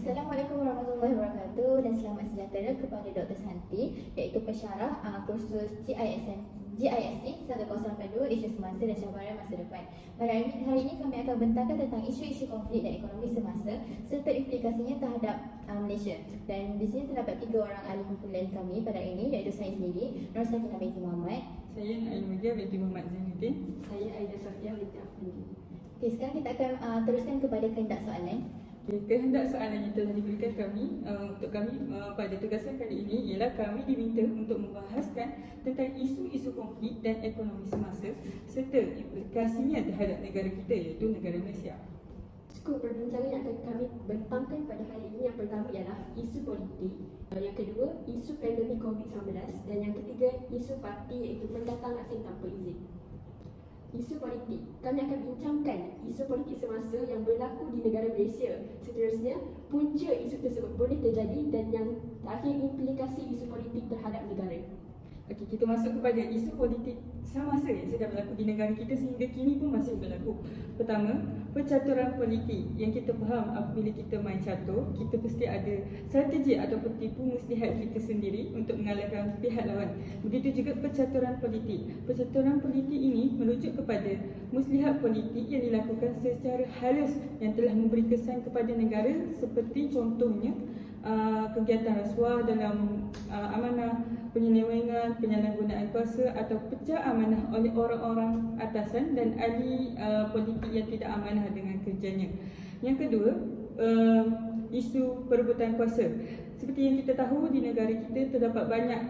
Assalamualaikum warahmatullahi wabarakatuh dan selamat sejahtera kepada Dr. Santi, iaitu pensyarah kursus GISC 1082 isu semasa dan cabaran masa depan. Pada hari ini kami akan bentangkan tentang isu-isu konflik dan ekonomi semasa serta implikasinya terhadap Malaysia. Dan di sini terdapat 3 orang ahli kumpulan kami pada hari ini, iaitu saya sendiri, Nur Sakinah binti Muhammad. Saya Nail Mulia binti Muhammad Zainuddin. Saya Aida Safia binti Afandi. Okey, sekarang kita akan teruskan kepada kehendak soalan. Kehendak soalan yang telah diberikan kami untuk kami pada tugasan kali ini ialah kami diminta untuk membahaskan tentang isu-isu konflik dan ekonomi semasa serta implikasinya terhadap negara kita, iaitu negara Malaysia. Skop perbincangan yang akan kami bentangkan pada hari ini yang pertama ialah isu politik, yang kedua isu pandemik COVID-19 dan yang ketiga isu parti iaitu pendatang asing tanpa izin. Isu politik, kami akan bincangkan isu politik semasa yang berlaku di negara Malaysia. Seterusnya, punca isu tersebut boleh terjadi dan yang terakhir implikasi isu politik terhadap negara. Okey, kita masuk kepada isu politik semasa yang sedang berlaku di negara kita sehingga kini pun masih berlaku. Pertama, percaturan politik. Yang kita faham apabila kita main catur, kita mesti ada strategi ataupun tipu muslihat kita sendiri untuk mengalahkan pihak lawan. Begitu juga percaturan politik. Percaturan politik ini merujuk kepada muslihat politik yang dilakukan secara halus yang telah memberi kesan kepada negara seperti contohnya kegiatan rasuah dalam amanah penyelewengan, penyalahgunaan kuasa atau pecah amanah oleh orang-orang atasan dan ahli politik yang tidak amanah dengan kerjanya. Yang kedua, isu perebutan kuasa. Seperti yang kita tahu, di negara kita terdapat banyak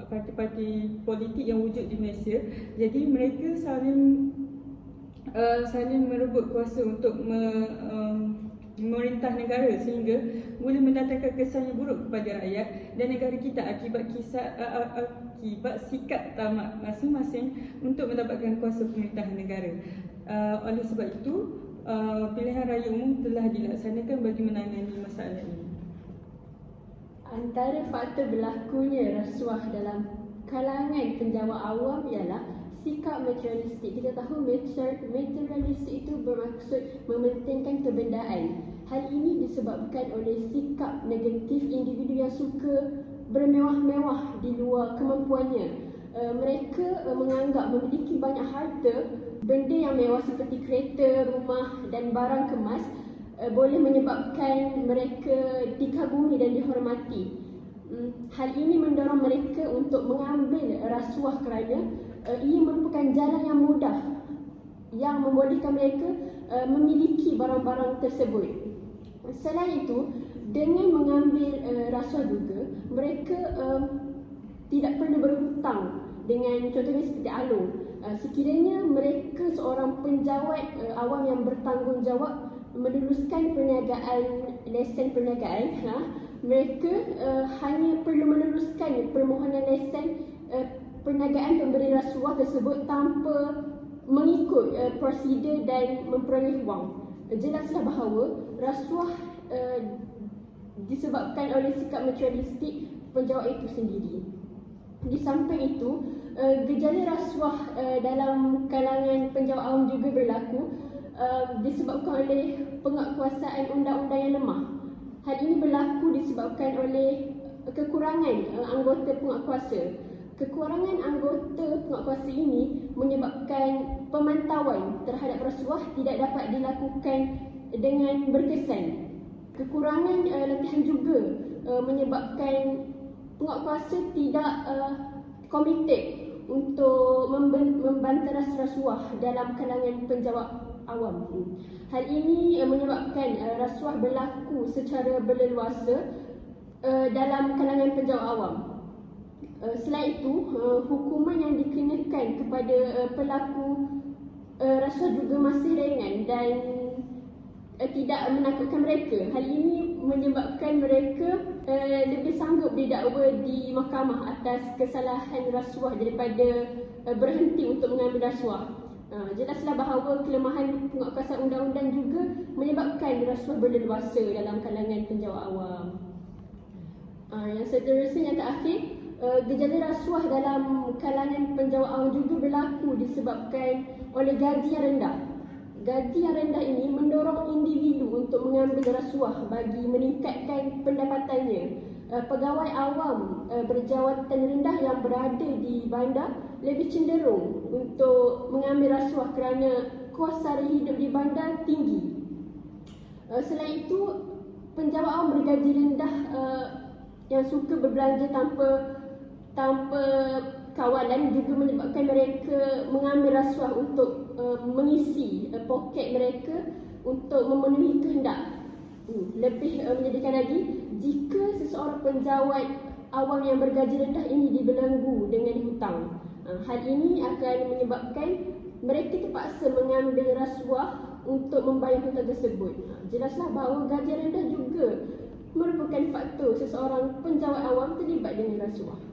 parti-parti politik yang wujud di Malaysia. Jadi mereka saling merebut kuasa untuk memerintah negara sehingga boleh mendatangkan kesan yang buruk kepada rakyat dan negara kita akibat sikap tamak masing-masing untuk mendapatkan kuasa pemerintahan negara. Oleh sebab itu, pilihan raya umum telah dilaksanakan bagi menangani masalah ini. Antara faktor berlakunya rasuah dalam kalangan penjawat awam ialah sikap materialistik. Kita tahu materialistik itu bermaksud mementingkan kebendaan. Hal ini disebabkan oleh sikap negatif individu yang suka bermewah-mewah di luar kemampuannya. Mereka menganggap memiliki banyak harta, benda yang mewah seperti kereta, rumah dan barang kemas boleh menyebabkan mereka dikagumi dan dihormati. Hal ini mendorong mereka untuk mengambil rasuah kerana ia merupakan jalan yang mudah yang membolehkan mereka memiliki barang-barang tersebut. Selain itu, dengan mengambil rasuah juga, mereka tidak perlu berhutang dengan contohnya seperti Along. Sekiranya mereka seorang penjawat awam yang bertanggungjawab meluluskan lesen perniagaan, mereka hanya perlu meluluskan permohonan lesen perniagaan pemberi rasuah tersebut tanpa mengikut prosedur dan memperoleh wang. Jelaslah bahawa rasuah disebabkan oleh sikap materialistik penjawat itu sendiri. Di samping itu, gejala rasuah dalam kalangan penjawat awam juga berlaku disebabkan oleh penguatkuasaan undang-undang yang lemah. Hal ini berlaku disebabkan oleh kekurangan anggota penguatkuasa. Kekurangan anggota penguatkuasa ini menyebabkan pemantauan terhadap rasuah tidak dapat dilakukan dengan berkesan. Kekurangan latihan juga menyebabkan penguatkuasa tidak komited untuk membanteras rasuah dalam kalangan penjawat awam. Hal ini menyebabkan rasuah berlaku secara berleluasa dalam kalangan penjawat awam. Selain itu, hukuman yang dikenakan kepada pelaku rasuah juga masih ringan dan tidak menakutkan mereka. Hal ini menyebabkan mereka lebih sanggup didakwa di mahkamah atas kesalahan rasuah daripada berhenti untuk mengambil rasuah. Jelaslah bahawa kelemahan penguatkuasaan undang-undang juga menyebabkan rasuah berleluasa dalam kalangan penjawat awam. Yang seterusnya, yang terakhir, gejala rasuah dalam kalangan penjawat awam juga berlaku disebabkan oleh gaji yang rendah. Gaji yang rendah ini mendorong individu untuk mengambil rasuah bagi meningkatkan pendapatannya. Pegawai awam berjawatan rendah yang berada di bandar lebih cenderung untuk mengambil rasuah kerana kos sara hidup di bandar tinggi. Selain itu, penjawat awam bergaji rendah yang suka berbelanja tanpa kawalan juga menyebabkan mereka mengambil rasuah untuk mengisi poket mereka untuk memenuhi kehendak. Lebih menyedihkan lagi, jika seseorang penjawat awam yang bergaji rendah ini dibelenggu dengan hutang, hal ini akan menyebabkan mereka terpaksa mengambil rasuah untuk membayar hutang tersebut. Jelaslah bahawa gaji rendah juga merupakan faktor seseorang penjawat awam terlibat dengan rasuah.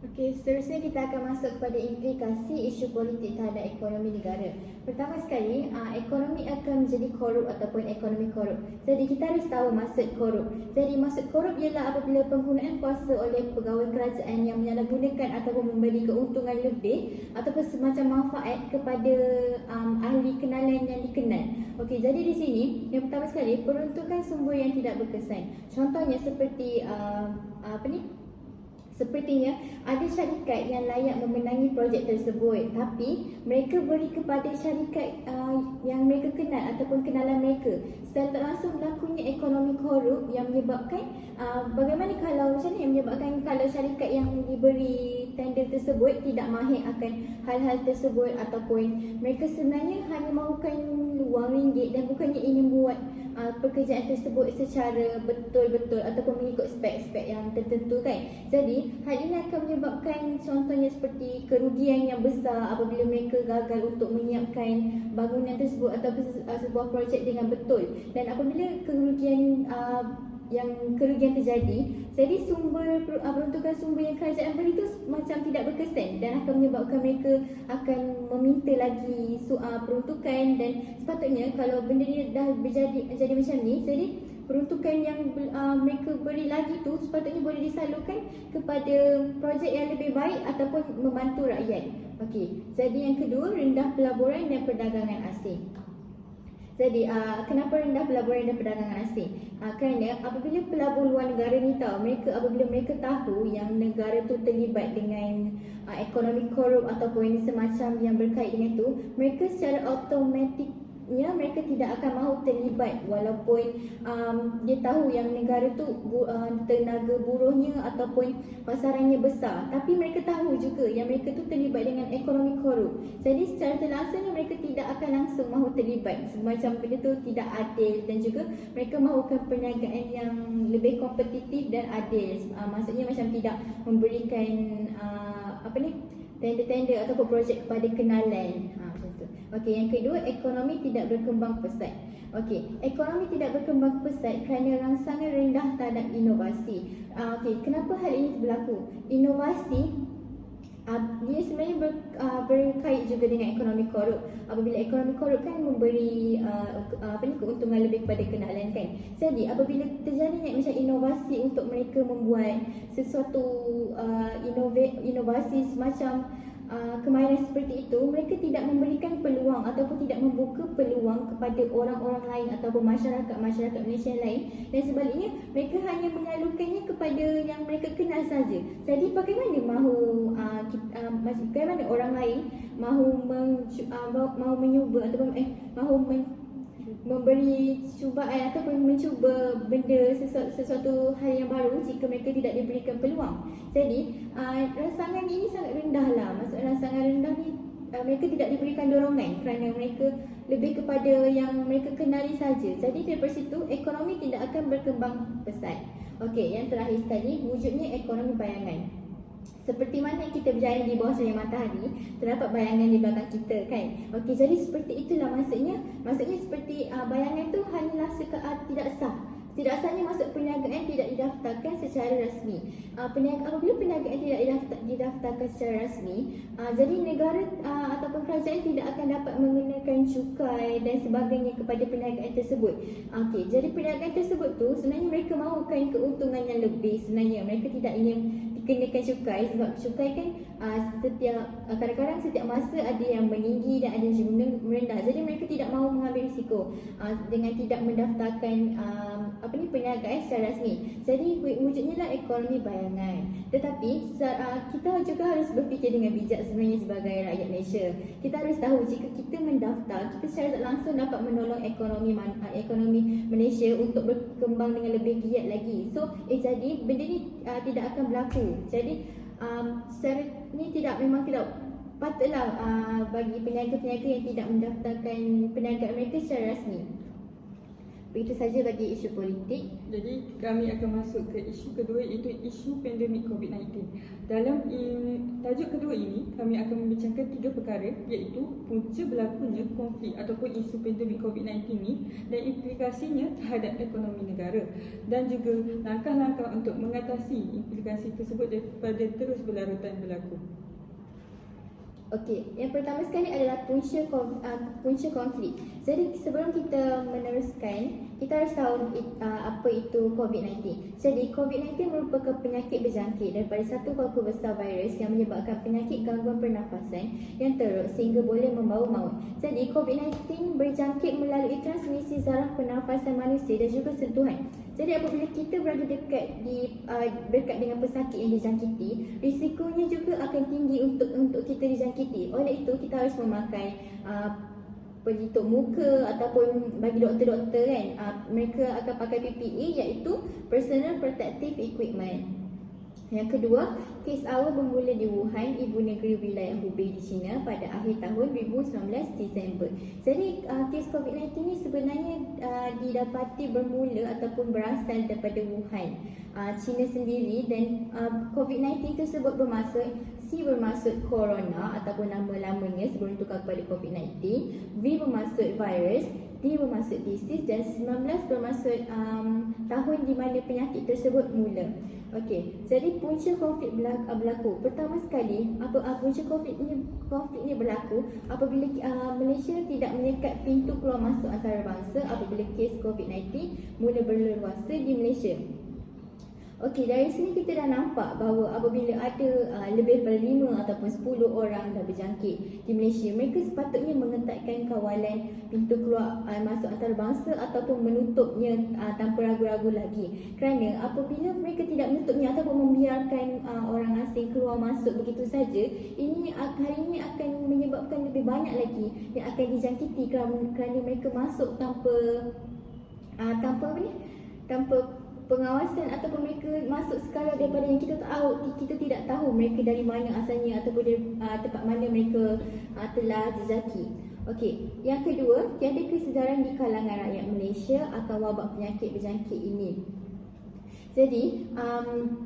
Okey, seterusnya kita akan masuk kepada implikasi isu politik terhadap ekonomi negara. Pertama sekali, ekonomi akan menjadi korup ataupun ekonomi korup. Jadi kita harus tahu maksud korup. Jadi maksud korup ialah apabila penggunaan kuasa oleh pegawai kerajaan yang menyalahgunakan ataupun memberi keuntungan lebih ataupun semacam manfaat kepada ahli kenalan yang dikenal. Okey, jadi di sini yang pertama sekali, peruntukan sumber yang tidak berkesan. Contohnya seperti Sepertinya ada syarikat yang layak memenangi projek tersebut, tapi mereka beri kepada syarikat yang mereka kenal ataupun kenalan mereka. Secara tak langsung berlakunya ekonomi korup yang menyebabkan bagaimana kalau macam ni, yang menyebabkan kalau syarikat yang diberi tender tersebut tidak mahir akan hal-hal tersebut ataupun mereka sebenarnya hanya mahukan wang ringgit dan bukannya ingin buat pekerjaan tersebut secara betul-betul ataupun mengikut spek-spek yang tertentu kan. Jadi hal ini akan menyebabkan contohnya seperti kerugian yang besar apabila mereka gagal untuk menyiapkan bangunan tersebut ataupun sebuah projek dengan betul. Dan apabila kerugian terjadi, jadi peruntukan sumber yang kerajaan beri itu macam tidak berkesan dan akan menyebabkan mereka akan meminta lagi peruntukan. Dan sepatutnya kalau benda ni dah jadi macam ni, jadi peruntukan yang mereka beri lagi tu sepatutnya boleh disalurkan kepada projek yang lebih baik ataupun membantu rakyat. Okey, jadi yang kedua, rendah pelaburan dan perdagangan asing. Jadi kenapa rendah pelaburan dan perdagangan asing? Kerana apabila pelabur luar negara ni apabila mereka tahu yang negara tu terlibat dengan ekonomi korup ataupun semacam yang berkait dengan tu, mereka secara automatik mereka tidak akan mahu terlibat walaupun dia tahu yang negara tu tenaga buruhnya ataupun pasarannya besar, tapi mereka tahu juga yang mereka tu terlibat dengan ekonomi korup. Jadi secara tak langsung mereka tidak akan langsung mahu terlibat, semacam benda tu tidak adil dan juga mereka mahukan perniagaan yang lebih kompetitif dan adil. Maksudnya macam tidak memberikan tender-tender ataupun projek kepada kenalan. Okey, yang kedua, ekonomi tidak berkembang pesat. Okey, ekonomi tidak berkembang pesat kerana rangsangan rendah terhadap inovasi. Okey, kenapa hal ini berlaku? Inovasi dia sebenarnya berkait juga dengan ekonomi korup. Apabila ekonomi korup kan memberi keuntungan lebih kepada kenalan kan. Jadi apabila terjadi macam inovasi untuk mereka membuat sesuatu inovasi semacam kemahiran seperti itu, mereka tidak memberikan peluang ataupun tidak membuka peluang kepada orang-orang lain ataupun masyarakat Malaysia lain, dan sebaliknya mereka hanya menyalurkannya kepada yang mereka kenal saja. Jadi bagaimana bagaimana orang lain mahu menyuba ataupun memberi cubaan ataupun mencuba benda sesuatu hal yang baru jika mereka tidak diberikan peluang. Jadi rangsangan ini sangat rendah lah. Maksud rangsangan rendah ni mereka tidak diberikan dorongan kerana mereka lebih kepada yang mereka kenali saja. Jadi daripada situ ekonomi tidak akan berkembang pesat. Okey, yang terakhir sekali, wujudnya ekonomi bayangan. Seperti mana kita berjalan di bawah cahaya matahari, terdapat bayangan di belakang kita kan. Okey, jadi seperti itulah maksudnya seperti bayangan tu hanyalah tidak sah. Tidak sahnya masuk perniagaan tidak didaftarkan secara rasmi. Apabila perniagaan tidak didaftarkan secara rasmi, jadi negara ataupun kerajaan tidak akan dapat mengenakan cukai dan sebagainya kepada perniagaan tersebut. Okey, jadi perniagaan tersebut tu sebenarnya mereka mahukan keuntungan yang lebih. Sebenarnya mereka tidak ingin dikenakan cukai sebab cukai kan kadang-kadang setiap masa ada yang meninggi dan ada yang merendah. Jadi mereka tidak mahu mengambil risiko dengan tidak mendaftarkan perniagaan secara rasmi. Jadi wujudnya lah ekonomi bayangan. Tetapi kita juga harus berfikir dengan bijak sebenarnya sebagai rakyat Malaysia. Kita harus tahu jika kita mendaftar, kita secara tak langsung dapat menolong ekonomi Malaysia untuk berkembang dengan lebih giat lagi. So jadi benda ni tidak akan berlaku. Jadi secara ni memang tidak patutlah bagi peniaga-peniaga yang tidak mendaftarkan perniagaan mereka secara rasmi. Begitu saja bagi isu politik. Jadi kami akan masuk ke isu kedua, iaitu isu pandemik COVID-19. Dalam tajuk kedua ini, kami akan membincangkan 3 perkara, iaitu punca berlakunya konflik ataupun isu pandemik COVID-19 ini dan implikasinya terhadap ekonomi negara, dan juga langkah-langkah untuk mengatasi implikasi tersebut daripada terus berlarutan berlaku. Okey, yang pertama sekali adalah punca konflik. Jadi sebelum kita meneruskan, kita harus tahu apa itu COVID-19. Jadi COVID-19 merupakan penyakit berjangkit daripada satu kelompok besar virus yang menyebabkan penyakit gangguan pernafasan yang teruk sehingga boleh membawa maut. Jadi COVID-19 berjangkit melalui transmisi zarah pernafasan manusia dan juga sentuhan. Jadi apabila kita berada dekat dengan pesakit yang dijangkiti, risikonya juga akan tinggi untuk kita dijangkiti. Oleh itu kita harus memakai pelitup muka ataupun bagi doktor-doktor kan, mereka akan pakai PPE iaitu Personal Protective Equipment. Yang kedua, kes awal bermula di Wuhan, ibu negeri wilayah Hubei di China pada akhir tahun 2019 Disember. Jadi kes COVID-19 ni sebenarnya didapati bermula ataupun berasal daripada Wuhan, China sendiri, dan COVID-19 tersebut bermaksud corona ataupun nama lamanya sebelum tukar kepada COVID-19, V bermaksud virus, D bermaksud disease, dan 19 bermaksud tahun di mana penyakit tersebut mula. Okey, jadi punca konflik berlaku. Pertama sekali, punca konflik ni berlaku apabila Malaysia tidak menyekat pintu keluar masuk antarabangsa apabila kes COVID-19 mula berleluasa di Malaysia. Okey, dari sini kita dah nampak bahawa apabila ada lebih daripada 5 ataupun 10 orang dah berjangkit di Malaysia, mereka sepatutnya mengetatkan kawalan pintu keluar masuk antarabangsa ataupun menutupnya tanpa ragu-ragu lagi. Kerana apabila mereka tidak menutupnya ataupun membiarkan orang asing keluar masuk begitu saja, hari ini akan menyebabkan lebih banyak lagi yang akan dijangkiti kerana mereka masuk tanpa pengawasan ataupun mereka masuk sekali daripada yang kita tidak tahu mereka dari mana asalnya ataupun dari tempat mana mereka telah jejaki. Okey, yang kedua, tiada kesedaran di kalangan rakyat Malaysia akan wabak penyakit berjangkit ini. Jadi,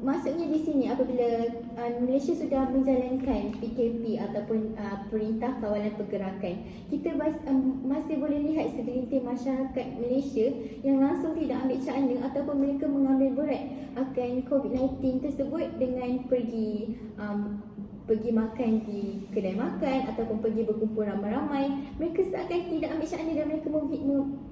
maksudnya di sini apabila Malaysia sudah menjalankan PKP ataupun Perintah Kawalan Pergerakan, kita masih boleh lihat segelintir masyarakat Malaysia yang langsung tidak ambil cara ataupun mereka mengambil berat akan COVID-19 tersebut dengan pergi makan di kedai makan ataupun pergi berkumpul ramai-ramai. Mereka seakan tidak ambil syakna dan mereka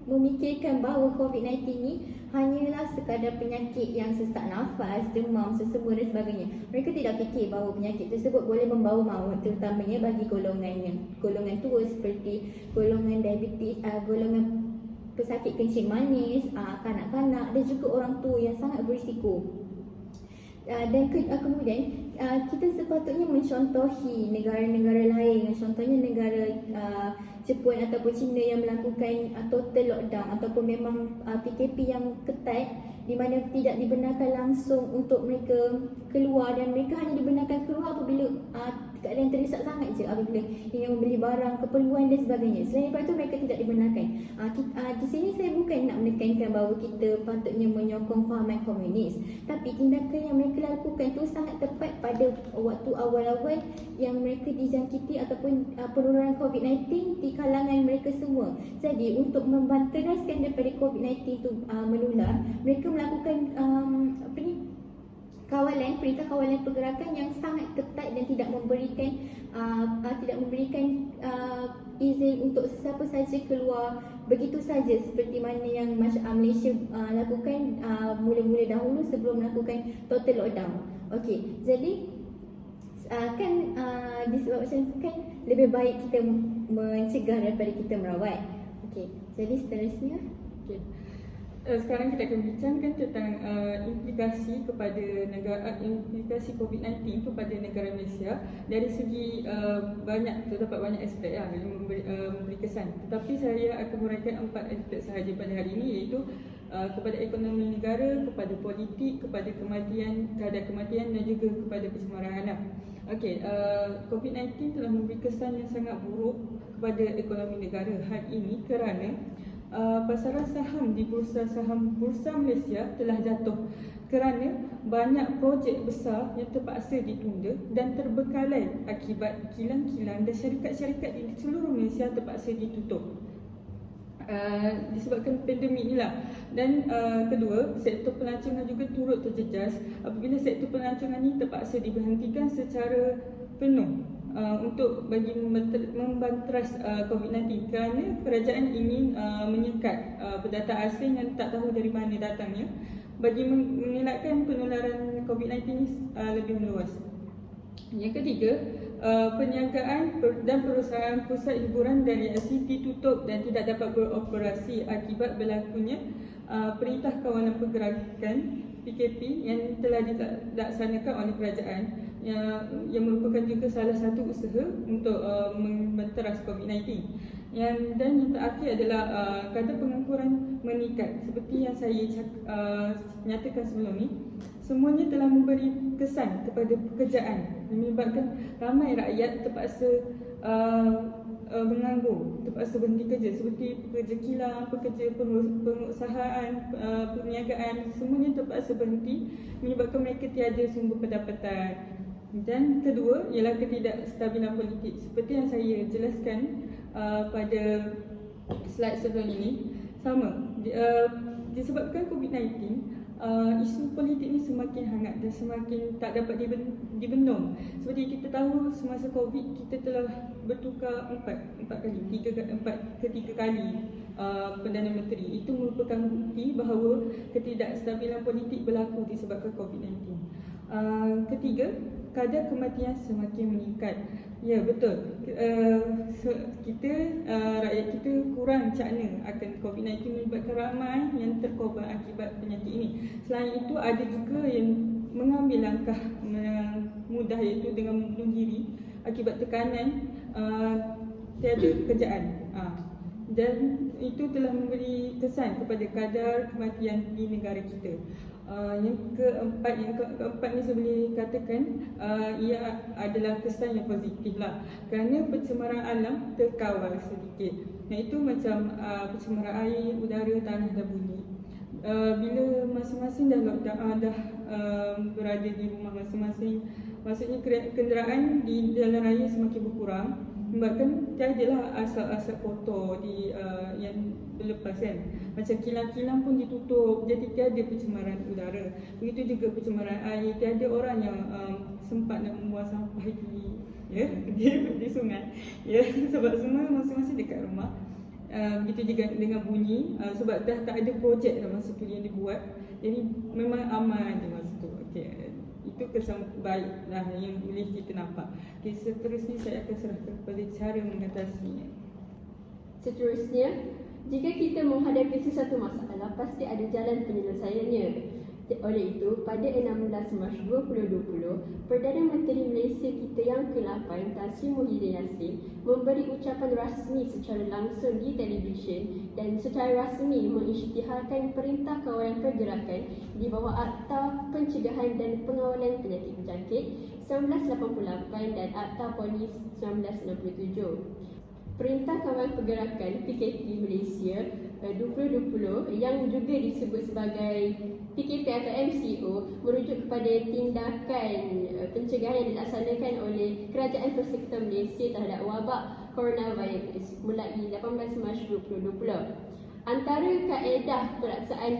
memikirkan bahawa COVID-19 ni hanyalah sekadar penyakit yang sesak nafas, demam, sesama dan sebagainya. Mereka tidak fikir bahawa penyakit tersebut boleh membawa maut, terutamanya bagi golongan tua seperti golongan diabetes, golongan pesakit kencing manis, kanak-kanak dan juga orang tua yang sangat berisiko. Dan kemudian kita sepatutnya mencontohi negara-negara lain, contohnya negara Jepun ataupun China yang melakukan total lockdown ataupun memang PKP yang ketat, di mana tidak dibenarkan langsung untuk mereka keluar dan mereka hanya dibenarkan keluar apabila keadaan terdesak sangat je, apabila ingin membeli barang, keperluan dan sebagainya. Selain daripada itu mereka tidak dibenarkan. Di sini saya bukan nak menekankan bahawa kita patutnya menyokong fahaman komunis, tapi tindakan yang mereka lakukan itu sangat tepat pada waktu awal-awal yang mereka dijangkiti ataupun penularan COVID-19 di kalangan mereka semua. Jadi untuk membanteraskan daripada COVID-19 itu menular, mereka melakukan perintah kawalan pergerakan yang sangat ketat dan tidak memberikan izin untuk sesiapa saja keluar begitu saja seperti mana yang Malaysia lakukan mula-mula dahulu sebelum melakukan total lockdown. Okey, jadi disebabkan kan lebih baik kita mencegah daripada kita merawat. Okey, jadi seterusnya. Okay. Sekarang kita akan bincangkan tentang implikasi implikasi COVID-19 kepada negara Malaysia dari segi terdapat banyak aspek yang memberi kesan. Tetapi saya akan huraikan 4 aspek sahaja pada hari ini, iaitu kepada ekonomi negara, kepada politik, kepada kadar kematian dan juga kepada pencemaran alam. Okey, COVID-19 telah memberi kesan yang sangat buruk kepada ekonomi negara hari ini kerana pasaran saham di bursa Malaysia telah jatuh kerana banyak projek besar yang terpaksa ditunda dan terbengkalai akibat kilang-kilang dan syarikat-syarikat di seluruh Malaysia terpaksa ditutup disebabkan pandemik inilah. Dan kedua, sektor pelancongan juga turut terjejas apabila sektor pelancongan ini terpaksa diberhentikan secara penuh untuk bagi membanteras COVID-19 kerana kerajaan ingin menyekat pendatang asing yang tak tahu dari mana datangnya bagi mengelakkan penularan COVID-19 ini lebih meluas. Yang ketiga, perniagaan dan perusahaan pusat hiburan dan rekreasi ditutup dan tidak dapat beroperasi akibat berlakunya Perintah Kawalan Pergerakan PKP yang telah dilaksanakan oleh kerajaan yang merupakan juga salah satu usaha untuk membanteras COVID-19. Dan yang terakhir adalah kadar pengangguran meningkat. Seperti yang saya nyatakan sebelum ni, semuanya telah memberi kesan kepada pekerjaan, menyebabkan ramai rakyat terpaksa menganggur, terpaksa berhenti kerja, seperti pekerja kilang, pekerja pengusahaan, perniagaan, semuanya terpaksa berhenti menyebabkan mereka tiada sumber pendapatan. Dan kedua ialah ketidakstabilan politik. Seperti yang saya jelaskan pada slide sebelum ini, sama disebabkan COVID-19, isu politik ini semakin hangat dan semakin tak dapat dibendung. Seperti kita tahu, semasa COVID kita telah bertukar 4 kali Perdana Menteri. Itu merupakan bukti bahawa ketidakstabilan politik berlaku disebabkan COVID-19. Ketiga, kadar kematian semakin meningkat. Ya, betul. Rakyat kita kurang cakna akan COVID-19 menyebabkan ramai yang terkorban akibat penyakit ini. Selain itu, ada juga yang mengambil langkah mudah, iaitu dengan membunuh diri akibat tekanan tiada pekerjaan. Dan itu telah memberi kesan kepada kadar kematian di negara kita. Yang keempat ni saya boleh katakan ia adalah kesan yang positif lah, kerana pencemaran alam terkawal sedikit. Iaitu macam pencemaran air, udara, tanah dan bumi. Bila masing-masing dah lockdown, dah berada di rumah masing-masing, maksudnya kenderaan di jalan raya semakin berkurang, menyebabkan tiadalah asap-asap kotor yang berlepas kan. Macam kilang-kilang pun ditutup, jadi tiada pencemaran udara. Begitu juga pencemaran air, tiada orang yang sempat nak membuang sampah di sungai. Ya, sebab semua masing-masing dekat rumah. Begitu juga dengan bunyi, sebab dah tak ada projek dah masa tu yang dibuat. Jadi memang aman je masa tu. Okay. Itu kesan baik lah yang boleh kita nampak. Okay, seterusnya saya akan serahkan kepada cara mengatasinya. Seterusnya, jika kita menghadapi sesuatu masalah, pasti ada jalan penyelesaiannya. Oleh itu, pada 16 Mac 2020, Perdana Menteri Malaysia kita yang ke-8, Tan Sri Muhyiddin Yassin, memberi ucapan rasmi secara langsung di televisyen dan secara rasmi mengisytiharkan Perintah Kawalan Pergerakan di bawah Akta Pencegahan dan Pengawalan Penyakit Berjangkit 1988 dan Akta Polis 1967. Perintah Kawalan Pergerakan PKP Malaysia 2020 yang juga disebut sebagai PKP atau MCO merujuk kepada tindakan pencegahan yang dilaksanakan oleh Kerajaan Persekutuan Malaysia terhadap wabak coronavirus mulai 18 Mac 2020. Antara kaedah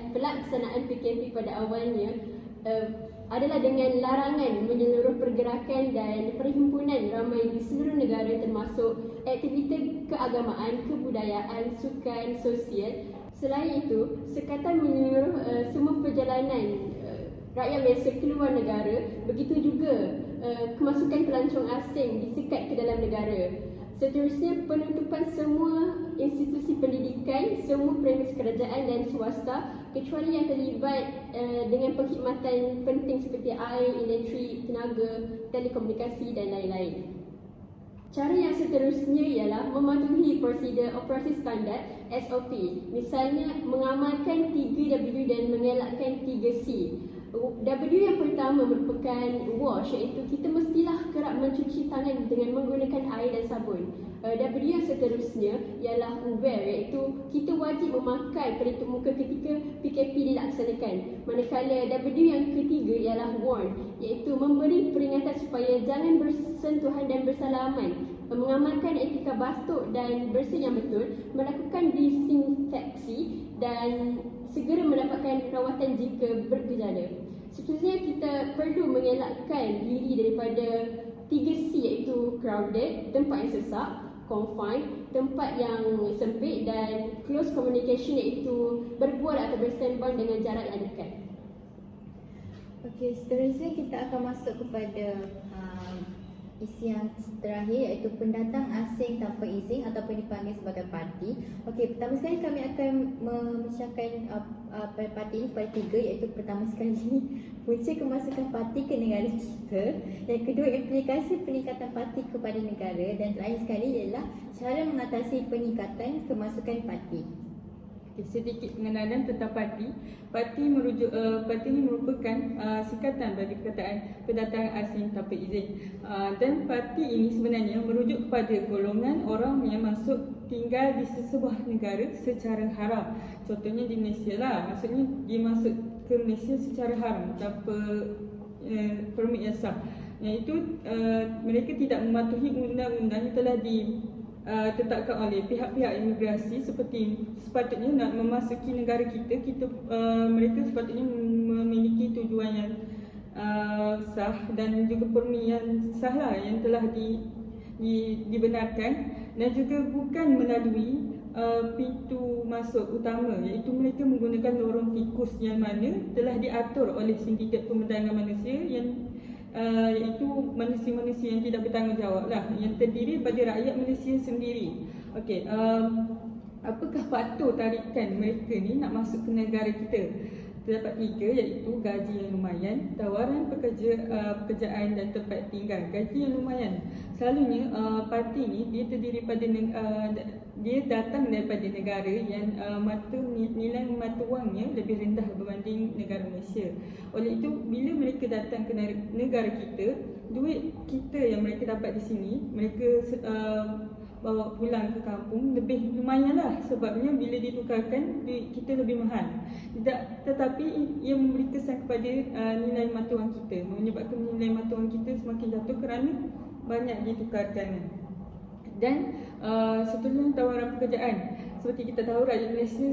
pelaksanaan PKP pada awalnya adalah dengan larangan menyeluruh pergerakan dan perhimpunan ramai di seluruh negara termasuk aktiviti keagamaan, kebudayaan, sukan, sosial. Selain itu, sekatan menyeluruh semua perjalanan rakyat biasa keluar negara, begitu juga kemasukan pelancong asing disekat ke dalam negara. Seterusnya, penutupan semua institusi pendidikan, semua premis kerajaan dan swasta kecuali yang terlibat dengan perkhidmatan penting seperti air, elektrik, tenaga, telekomunikasi dan lain-lain. Cara yang seterusnya ialah mematuhi prosedur operasi standard SOP. Misalnya, mengamalkan 3W dan mengelakkan 3C. W yang pertama merupakan wash, iaitu kita mestilah kerap mencuci tangan dengan menggunakan air dan sabun. W yang seterusnya ialah wear, iaitu kita wajib memakai pelitup muka ketika PKP dilaksanakan. Manakala W yang ketiga ialah warn, iaitu memberi peringatan supaya jangan bersentuhan dan bersalaman, mengamalkan etika batuk dan bersih yang betul, melakukan disinfeksi dan segera mendapatkan rawatan jika bergejala. Seterusnya, kita perlu mengelakkan diri daripada 3C, iaitu crowded, tempat yang sesak, confined, tempat yang sempit, dan close communication, iaitu berbual atau bersembang dengan jarak yang dekat. Okey, seterusnya kita akan masuk kepada isi yang terakhir, iaitu pendatang asing tanpa izin ataupun dipanggil sebagai parti. Okey, pertama sekali kami akan membicarakan parti ini pada 3, iaitu pertama sekali punca kemasukan parti ke negara kita, yang kedua implikasi peningkatan parti kepada negara, dan terakhir sekali ialah cara mengatasi peningkatan kemasukan parti. Sedikit pengenalan tentang parti. Parti ini merupakan singkatan dari perkataan pendatang asing tanpa izin. Dan parti ini sebenarnya merujuk kepada golongan orang yang masuk tinggal di sesebuah negara secara haram. Contohnya di Malaysia lah, maksudnya dia masuk ke Malaysia secara haram tanpa permit yang sah. Iaitu mereka tidak mematuhi undang-undang yang telah ditetapkan oleh pihak-pihak imigrasi. Seperti sepatutnya nak memasuki negara kita, mereka sepatutnya memiliki tujuan yang sah dan juga permit yang sah lah, yang telah dibenarkan, dan juga bukan melalui pintu masuk utama, iaitu mereka menggunakan lorong tikus yang mana telah diatur oleh Sindiket Perdagangan Manusia yang iaitu manusia-manusia yang tidak bertanggungjawab lah, yang terdiri daripada rakyat Malaysia sendiri. Okey, apakah faktor tarikan mereka ni nak masuk ke negara kita? Terdapat 3, iaitu gaji yang lumayan, tawaran pekerjaan dan tempat tinggal. Gaji yang lumayan, selalunya parti ni dia terdiri pada dia datang daripada negara yang nilai mata wangnya lebih rendah berbanding negara Malaysia. Oleh itu, bila mereka datang ke negara kita, duit kita yang mereka dapat di sini, mereka bawa pulang ke kampung lebih lumayan lah, sebabnya bila ditukarkan duit kita lebih mahal. Tetapi ia memberi kesan kepada nilai mata wang kita, menyebabkan nilai mata wang kita semakin jatuh kerana banyak ditukarkan. Dan seterusnya tawaran pekerjaan. Seperti kita tahu, rakyat Malaysia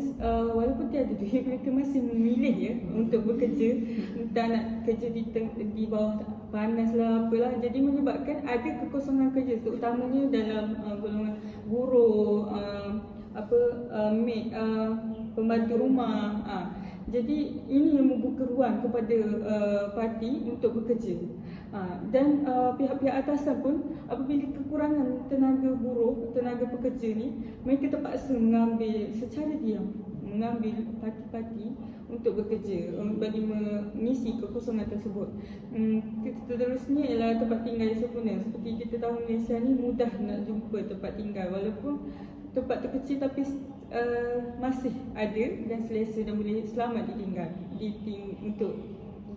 walaupun tiada duit, mereka masih memilih ya untuk bekerja, entah nak kerja di bawah panas lah apalah. Jadi menyebabkan ada kekosongan kerja, terutamanya dalam golongan buruh, maid, pembantu rumah. Jadi ini yang membuka ruang kepada parti untuk bekerja. Dan pihak-pihak atasan pun apabila kekurangan tenaga buruh, tenaga pekerja ni, mereka terpaksa secara diam mengambil parti-parti untuk bekerja bagi mengisi kekosongan tersebut. Seterusnya ialah tempat tinggal yang sempurna. Seperti kita tahu, Malaysia ni mudah nak jumpa tempat tinggal, walaupun tempat tu kecil tapi masih ada dan selesa dan boleh selamat untuk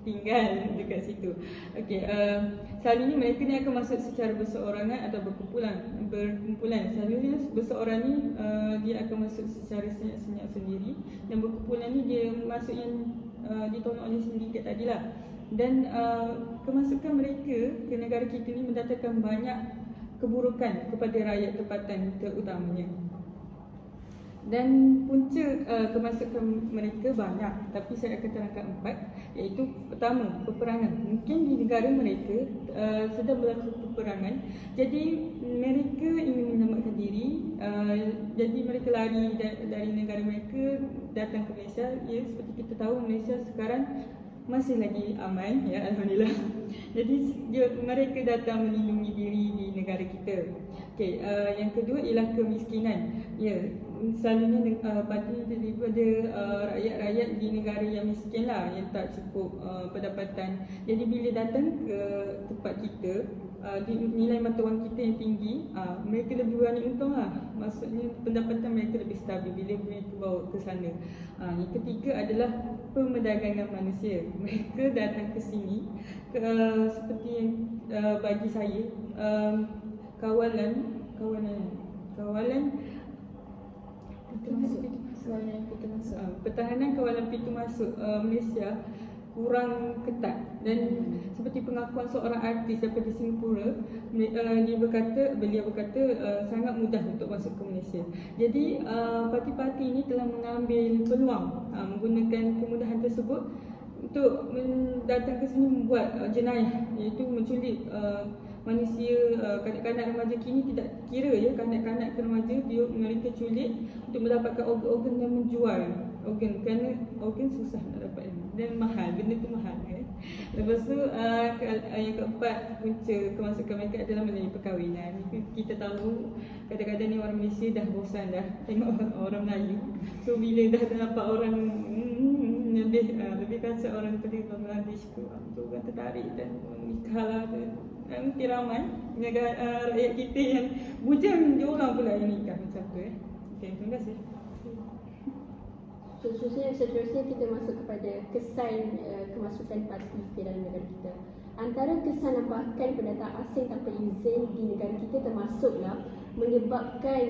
tinggal dekat situ. Okey, selalunya mereka ni akan masuk secara berseorangan atau berkumpulan. Selalunya berseorang ni dia akan masuk secara senyap-senyap sendiri, dan berkumpulan ni dia masuk yang ditolong oleh sindiket tadilah. Dan kemasukan mereka ke negara kita ni mendatangkan banyak keburukan kepada rakyat tempatan terutamanya. Dan punca kemasukan mereka banyak, tapi saya akan terangkan 4, iaitu pertama, peperangan. Mungkin di negara mereka sedang berlaku peperangan, jadi mereka ingin menyelamatkan diri, jadi mereka lari dari negara mereka datang ke Malaysia. Ya, seperti kita tahu Malaysia sekarang masih lagi aman, ya, alhamdulillah. Jadi mereka datang melindungi diri di negara kita. Okey, yang kedua ialah kemiskinan. Ya, selalunya daripada rakyat-rakyat di negara yang miskin lah, yang tak cukup pendapatan. Jadi bila datang ke tempat kita, nilai mata wang kita yang tinggi, mereka lebih banyak untung lah. Maksudnya pendapatan mereka lebih stabil bila mereka bawa ke sana. Yang ketiga adalah perdagangan manusia. Mereka datang ke sini seperti yang bagi saya kawalan Pintu masuk. pertahanan kawalan pintu masuk Malaysia kurang ketat. Dan seperti pengakuan seorang artis daripada Singapura, beliau berkata sangat mudah untuk masuk ke Malaysia. Jadi parti-parti ini telah mengambil peluang menggunakan kemudahan tersebut untuk datang ke sini membuat jenayah, iaitu menculik manusia. Kanak-kanak remaja kini tidak kira, ya, kanak-kanak ke remaja mereka culik untuk mendapatkan organ-organ dan menjual organ, kerana organ susah nak dapat dan mahal, benda tu mahal, ya. Lepas tu yang keempat, punca kemasukan mereka adalah melalui perkahwinan. Kita tahu kadang-kadang ni orang Malaysia dah bosan dah tengok orang Melayu. So bila dah dapat orang lebih kasar orang daripada Bangladesh tu kan tertarik dan menikah lah. Mungkin ramai rakyat kita yang bujang je orang pula yang nikah macam tu. Okay, terima kasih. Seterusnya kita masuk kepada kesan kemasukan parti ke dalam negara kita. Antara kesan nampakkan pendatang asing tanpa izin di negara kita termasuklah menyebabkan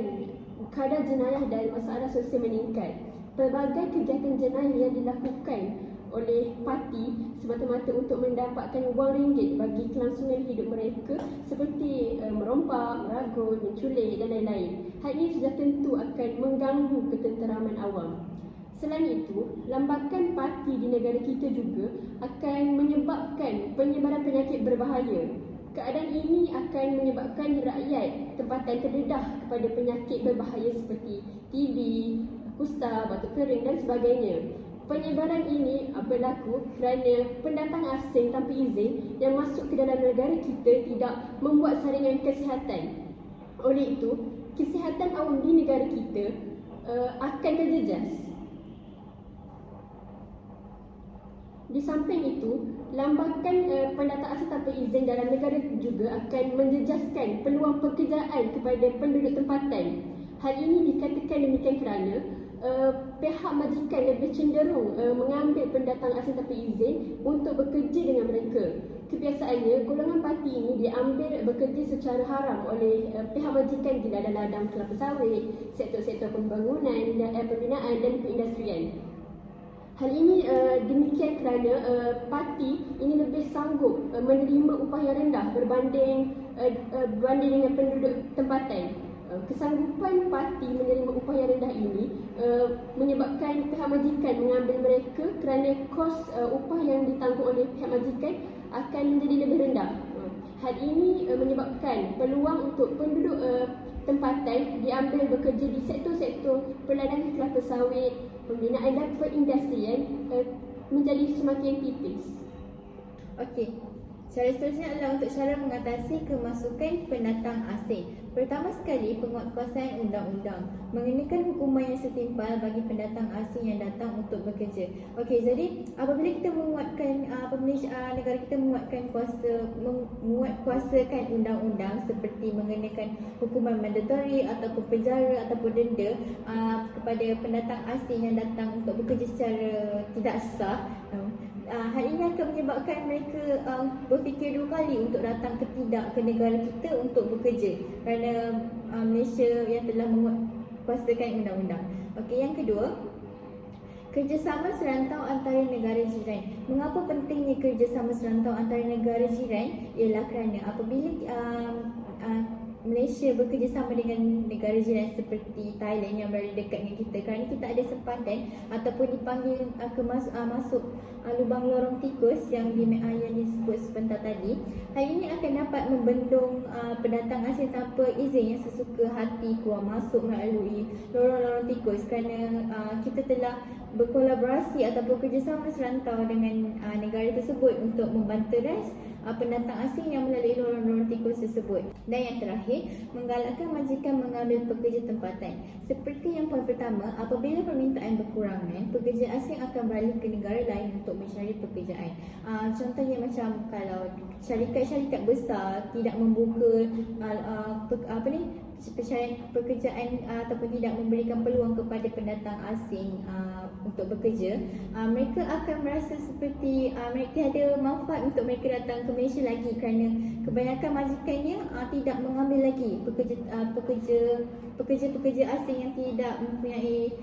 kadar jenayah dan masalah sosial meningkat. Pelbagai kegiatan jenayah yang dilakukan oleh parti semata-mata untuk mendapatkan wang ringgit bagi kelangsungan hidup mereka, seperti merompak, meragut, menculik dan lain-lain. Hal ini sudah tentu akan mengganggu ketenteraman awam. Selain itu, lambakan parti di negara kita juga akan menyebabkan penyebaran penyakit berbahaya. Keadaan ini akan menyebabkan rakyat tempatan terdedah kepada penyakit berbahaya seperti TB, kusta, batuk kering dan sebagainya. Penyebaran ini berlaku kerana pendatang asing tanpa izin yang masuk ke dalam negara kita tidak membuat saringan kesihatan. Oleh itu, kesihatan awam di negara kita akan terjejas. Di samping itu, lambakan pendatang asing tanpa izin dalam negara juga akan menjejaskan peluang pekerjaan kepada penduduk tempatan. Hal ini dikatakan demikian kerana pihak majikan lebih cenderung mengambil pendatang asing tanpa izin untuk bekerja dengan mereka. Kebiasaannya, golongan parti ini diambil bekerja secara haram oleh pihak majikan di ladang-ladang kelapa sawit, sektor-sektor pembangunan, pembinaan dan perindustrian. Hal ini demikian kerana parti ini lebih sanggup menerima upah yang rendah berbanding dengan penduduk tempatan. Kesanggupan parti menerima upah yang rendah ini menyebabkan pihak majikan mengambil mereka kerana kos upah yang ditanggung oleh pihak majikan akan menjadi lebih rendah. Hal ini menyebabkan peluang untuk penduduk tempatan diambil bekerja di sektor-sektor perladangan kelapa sawit, pembinaan dan perindustrian menjadi semakin tipis. Okey. Cara seterusnya adalah untuk cara mengatasi kemasukan pendatang asing. Pertama sekali, penguatkuasaan undang-undang mengenakan hukuman yang setimpal bagi pendatang asing yang datang untuk bekerja. Okey, jadi apabila kita menguatkan negara kita menguatkuasakan undang-undang seperti mengenakan hukuman mandatory ataupun penjara ataupun denda kepada pendatang asing yang datang untuk bekerja secara tidak sah, hal ini akan menyebabkan mereka berfikir dua kali untuk datang ke negara kita untuk bekerja kerana Malaysia yang telah menguatkuasakan undang-undang. Okey, yang kedua, kerjasama serantau antara negara jiran. Mengapa pentingnya kerjasama serantau antara negara jiran? Ialah kerana apabila Malaysia bekerjasama dengan negara jiran seperti Thailand yang berada dekat dengan kita, kerana kita ada sempadan ataupun dipanggil masuk lubang lorong tikus yang disebut sebentar tadi. Hal ini akan dapat membendung pendatang asing tanpa izin yang sesuka hati keluar masuk melalui lorong-lorong tikus, kerana kita telah berkolaborasi ataupun kerjasama serantau dengan negara tersebut untuk membanteras pendatang asing yang melalui lorong-lorong tikus tersebut. Dan yang terakhir, menggalakkan majikan mengambil pekerja tempatan. Seperti yang poin pertama, apabila permintaan berkurangan, pekerja asing akan beralih ke negara lain untuk mencari pekerjaan. Contohnya macam kalau syarikat-syarikat besar tidak membuka pekerjaan ataupun tidak memberikan peluang kepada pendatang asing untuk bekerja, mereka akan merasa seperti mereka ada manfaat untuk mereka datang ke Malaysia lagi, kerana kebanyakan majikannya tidak mengambil lagi pekerja asing yang tidak mempunyai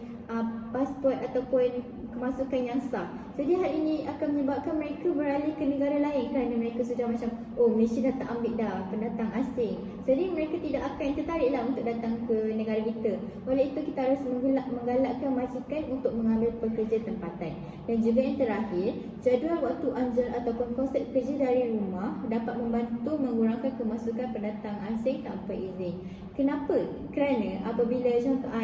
pasport ataupun kemasukan yang sah. Jadi hal ini akan menyebabkan mereka beralih ke negara lain kerana mereka sudah macam, oh Malaysia dah tak ambil dah pendatang asing. Jadi mereka tidak akan tertariklah untuk datang ke negara kita. Oleh itu kita harus menggalakkan majikan untuk mengambil pekerja tempatan. Dan juga yang terakhir, jadual waktu anjal ataupun konsep kerja dari rumah dapat membantu mengurangkan kemasukan pendatang asing tanpa izin. Kenapa? Kerana apabila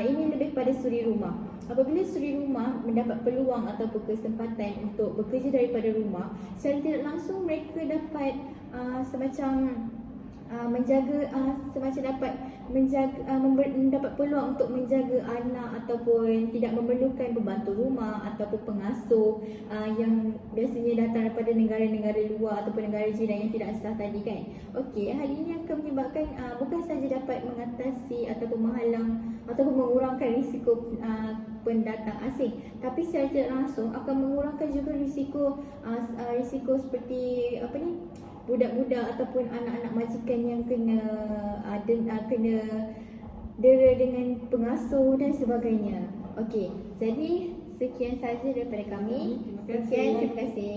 ini lebih pada suri rumah. Apabila suri rumah mendapat peluang ataupun kesempatan untuk bekerja daripada rumah, secara tidak langsung mereka dapat mendapat peluang untuk menjaga anak ataupun tidak memerlukan pembantu rumah ataupun pengasuh yang biasanya datang daripada negara-negara luar ataupun negara jiran yang tidak sah tadi kan. Okey, hal ini akan menyebabkan bukan sahaja dapat mengatasi ataupun menghalang ataupun mengurangkan risiko pendatang asing, tapi secara tidak langsung akan mengurangkan juga risiko seperti budak-budak ataupun anak-anak majikan yang kena dera dengan pengasuh dan sebagainya. Okey, jadi sekian sahaja daripada kami. Terima kasih. Terima kasih.